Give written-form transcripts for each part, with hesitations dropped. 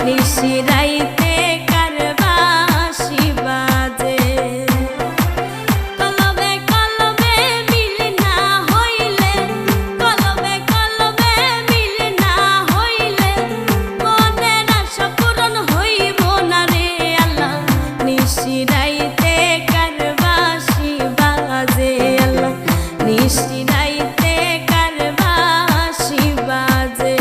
নিশিরাইতে কারবাসি বাজে কলবে কলবে মিল না হইলে কলবে কলবে মিল না হইলে মনের আশা পূরণ হইব না রে আল্লাহ নিশিরাইতে কারবাসি বাজে আল্লাহ নিশিরাইতে কারবাসি বাজে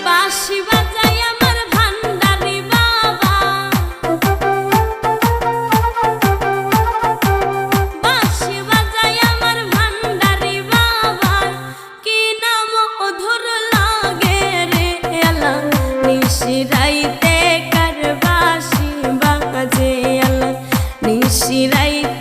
বাঁশি বাজায় আমার ভান্ডারি বাবা বাঁশি বাজায় আমার ভান্ডারি বাবা কি নাম মধুর লাগে রে আল্লাহ নিশিরাইতে কারবাসি বাজে আল্লাহ নিশিরাইতে